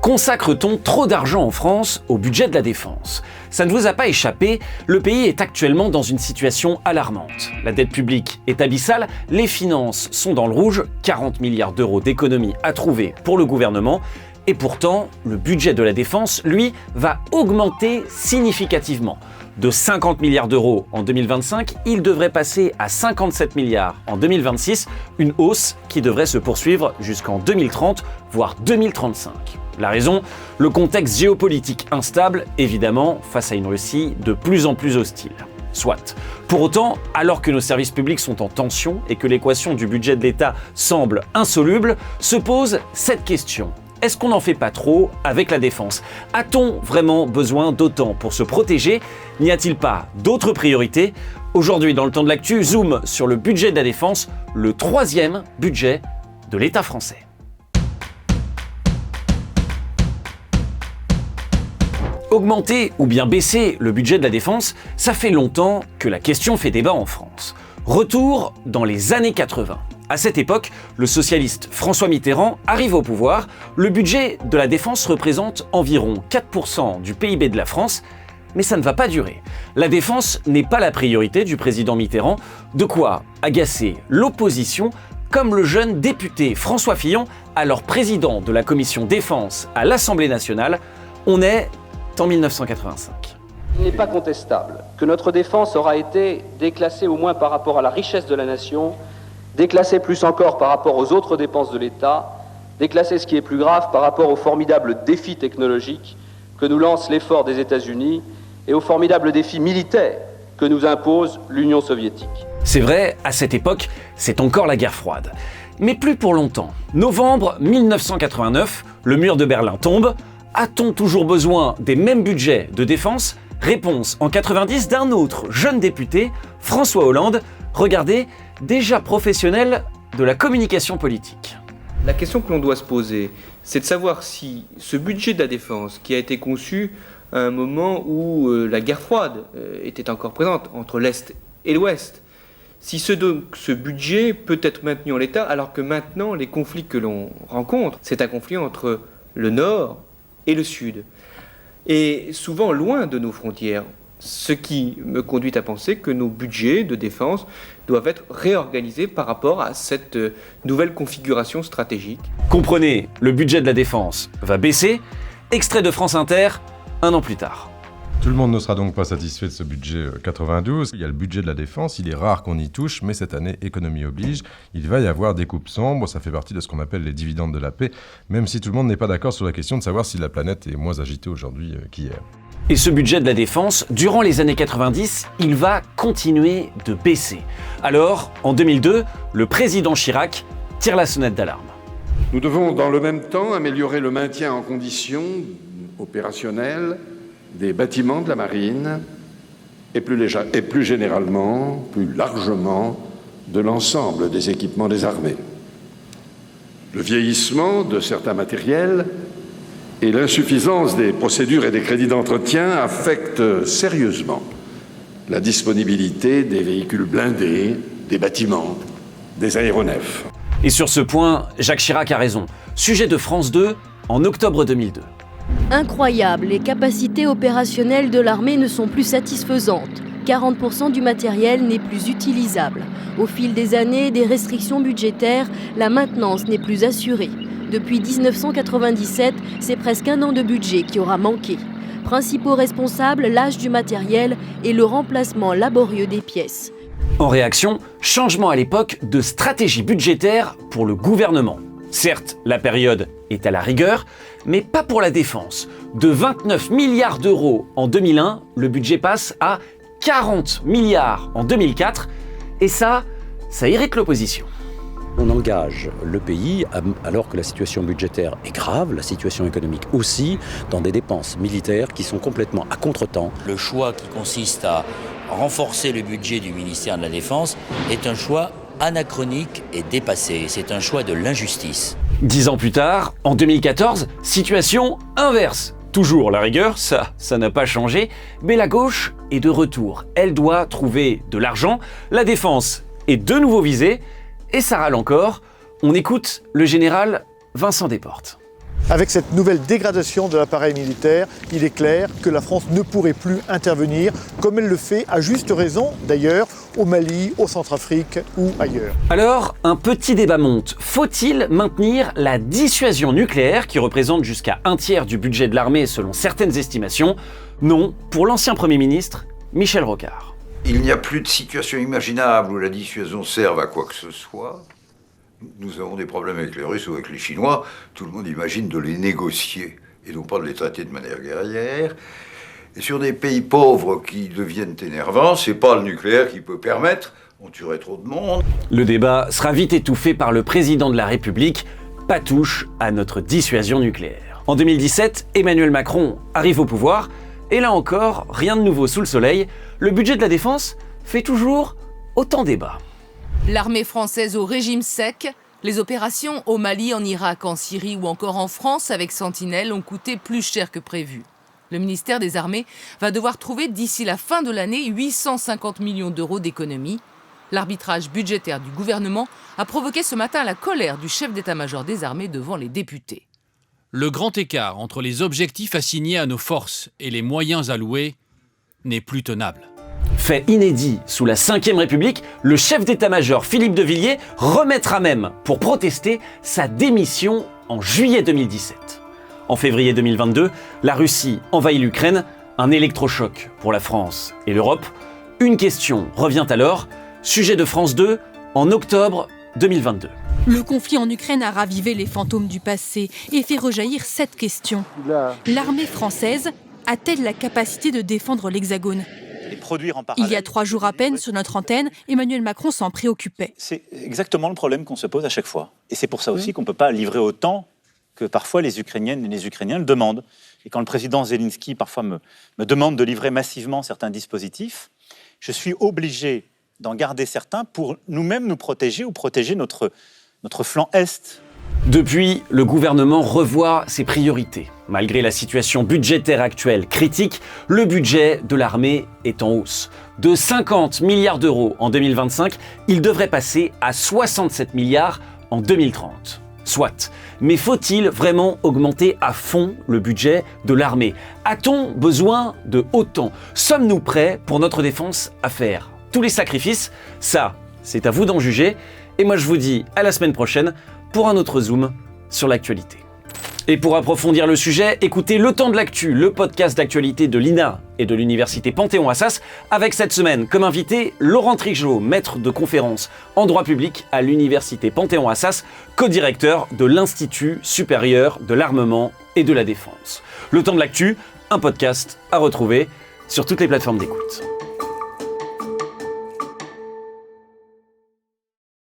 Consacre-t-on trop d'argent en France au budget de la défense ? Ça ne vous a pas échappé, le pays est actuellement dans une situation alarmante. La dette publique est abyssale, les finances sont dans le rouge, 40 milliards d'euros d'économies à trouver pour le gouvernement, et pourtant, le budget de la défense, lui, va augmenter significativement. De 50 milliards d'euros en 2025, il devrait passer à 57 milliards en 2026, une hausse qui devrait se poursuivre jusqu'en 2030, voire 2035. La raison ? Le contexte géopolitique instable, évidemment, face à une Russie de plus en plus hostile. Soit. Pour autant, alors que nos services publics sont en tension et que l'équation du budget de l'État semble insoluble, se pose cette question. Est-ce qu'on n'en fait pas trop avec la défense ? A-t-on vraiment besoin d'autant pour se protéger ? N'y a-t-il pas d'autres priorités ? Aujourd'hui, dans le temps de l'actu, zoom sur le budget de la défense, le 3e budget de l'État français. Augmenter ou bien baisser le budget de la défense, ça fait longtemps que la question fait débat en France. Retour dans les années 80. À cette époque, le socialiste François Mitterrand arrive au pouvoir. Le budget de la défense représente environ 4% du PIB de la France, mais ça ne va pas durer. La défense n'est pas la priorité du président Mitterrand, de quoi agacer l'opposition, comme le jeune député François Fillon, alors président de la commission défense à l'Assemblée nationale. On est en 1985. Il n'est pas contestable que notre défense aura été déclassée au moins par rapport à la richesse de la nation, déclassée plus encore par rapport aux autres dépenses de l'État, déclassée, ce qui est plus grave, par rapport aux formidables défis technologiques que nous lance l'effort des États-Unis et aux formidables défis militaires que nous impose l'Union soviétique. C'est vrai, à cette époque, c'est encore la guerre froide. Mais plus pour longtemps. Novembre 1989, le mur de Berlin tombe. A-t-on toujours besoin des mêmes budgets de défense ? Réponse en 90 d'un autre jeune député, François Hollande, regardez, déjà professionnel de la communication politique. La question que l'on doit se poser, c'est de savoir si ce budget de la défense, qui a été conçu à un moment où la guerre froide était encore présente entre l'Est et l'Ouest, si ce budget peut être maintenu en l'état, alors que maintenant les conflits que l'on rencontre, c'est un conflit entre le Nord et le Sud, et souvent loin de nos frontières, ce qui me conduit à penser que nos budgets de défense doivent être réorganisés par rapport à cette nouvelle configuration stratégique. Comprenez, le budget de la défense va baisser. Extrait de France Inter, un an plus tard. Tout le monde ne sera donc pas satisfait de ce budget 92. Il y a le budget de la défense, il est rare qu'on y touche, mais cette année, économie oblige, il va y avoir des coupes sombres, ça fait partie de ce qu'on appelle les dividendes de la paix, même si tout le monde n'est pas d'accord sur la question de savoir si la planète est moins agitée aujourd'hui qu'hier. Et ce budget de la défense, durant les années 90, il va continuer de baisser. Alors, en 2002, le président Chirac tire la sonnette d'alarme. Nous devons dans le même temps améliorer le maintien en condition opérationnelle des bâtiments de la marine et plus généralement, plus largement, de l'ensemble des équipements des armées. Le vieillissement de certains matériels et l'insuffisance des procédures et des crédits d'entretien affectent sérieusement la disponibilité des véhicules blindés, des bâtiments, des aéronefs. Et sur ce point, Jacques Chirac a raison. Sujet de France 2 en octobre 2002. Incroyable, les capacités opérationnelles de l'armée ne sont plus satisfaisantes. 40% du matériel n'est plus utilisable. Au fil des années, des restrictions budgétaires, la maintenance n'est plus assurée. Depuis 1997, c'est presque un an de budget qui aura manqué. Principaux responsables, l'âge du matériel et le remplacement laborieux des pièces. En réaction, changement à l'époque de stratégie budgétaire pour le gouvernement. Certes, la période est à la rigueur, mais pas pour la défense. De 29 milliards d'euros en 2001, le budget passe à 40 milliards en 2004, et ça irrite l'opposition. On engage le pays, alors que la situation budgétaire est grave, la situation économique aussi, dans des dépenses militaires qui sont complètement à contretemps. Le choix qui consiste à renforcer le budget du ministère de la Défense est un choix anachronique et dépassé. C'est un choix de l'injustice. 10 ans plus tard, en 2014, situation inverse. Toujours la rigueur, ça n'a pas changé, mais la gauche est de retour. Elle doit trouver de l'argent, la défense est de nouveau visée, et ça râle encore. On écoute le général Vincent Desportes. Avec cette nouvelle dégradation de l'appareil militaire, il est clair que la France ne pourrait plus intervenir, comme elle le fait, à juste raison d'ailleurs, au Mali, au Centrafrique ou ailleurs. Alors, un petit débat monte. Faut-il maintenir la dissuasion nucléaire, qui représente jusqu'à 1/3 du budget de l'armée selon certaines estimations? Non, pour l'ancien Premier ministre, Michel Rocard. Il n'y a plus de situation imaginable où la dissuasion serve à quoi que ce soit. Nous avons des problèmes avec les Russes ou avec les Chinois. Tout le monde imagine de les négocier et non pas de les traiter de manière guerrière. Et sur des pays pauvres qui deviennent énervants, c'est pas le nucléaire qui peut permettre. On tuerait trop de monde. Le débat sera vite étouffé par le président de la République. Pas touche à notre dissuasion nucléaire. En 2017, Emmanuel Macron arrive au pouvoir. Et là encore, rien de nouveau sous le soleil. Le budget de la défense fait toujours autant débat. L'armée française au régime sec, les opérations au Mali, en Irak, en Syrie ou encore en France avec Sentinelle ont coûté plus cher que prévu. Le ministère des Armées va devoir trouver d'ici la fin de l'année 850 millions d'euros d'économies. L'arbitrage budgétaire du gouvernement a provoqué ce matin la colère du chef d'état-major des armées devant les députés. Le grand écart entre les objectifs assignés à nos forces et les moyens alloués n'est plus tenable. Fait inédit, sous la Ve République, le chef d'état-major Philippe de Villiers remettra même, pour protester, sa démission en juillet 2017. En février 2022, la Russie envahit l'Ukraine, un électrochoc pour la France et l'Europe. Une question revient alors, sujet de France 2, en octobre 2022. Le conflit en Ukraine a ravivé les fantômes du passé et fait rejaillir cette question. L'armée française a-t-elle la capacité de défendre l'Hexagone ? Il y a 3 jours à peine, sur notre antenne, Emmanuel Macron s'en préoccupait. C'est exactement le problème qu'on se pose à chaque fois. Et c'est pour ça aussi qu'on ne peut pas livrer autant que parfois les Ukrainiennes et les Ukrainiens le demandent. Et quand le président Zelensky parfois me demande de livrer massivement certains dispositifs, je suis obligé d'en garder certains pour nous-mêmes nous protéger ou protéger notre flanc Est. Depuis, le gouvernement revoit ses priorités. Malgré la situation budgétaire actuelle critique, le budget de l'armée est en hausse. De 50 milliards d'euros en 2025, il devrait passer à 67 milliards en 2030. Soit. Mais faut-il vraiment augmenter à fond le budget de l'armée? A-t-on besoin de autant? Sommes-nous prêts pour notre défense à faire tous les sacrifices? Ça, c'est à vous d'en juger. Et moi je vous dis à la semaine prochaine pour un autre zoom sur l'actualité. Et pour approfondir le sujet, écoutez Le Temps de l'Actu, le podcast d'actualité de l'INA et de l'Université Panthéon-Assas, avec cette semaine comme invité Laurent Trigeot, maître de conférences en droit public à l'Université Panthéon-Assas, co-directeur de l'Institut supérieur de l'armement et de la défense. Le Temps de l'Actu, un podcast à retrouver sur toutes les plateformes d'écoute.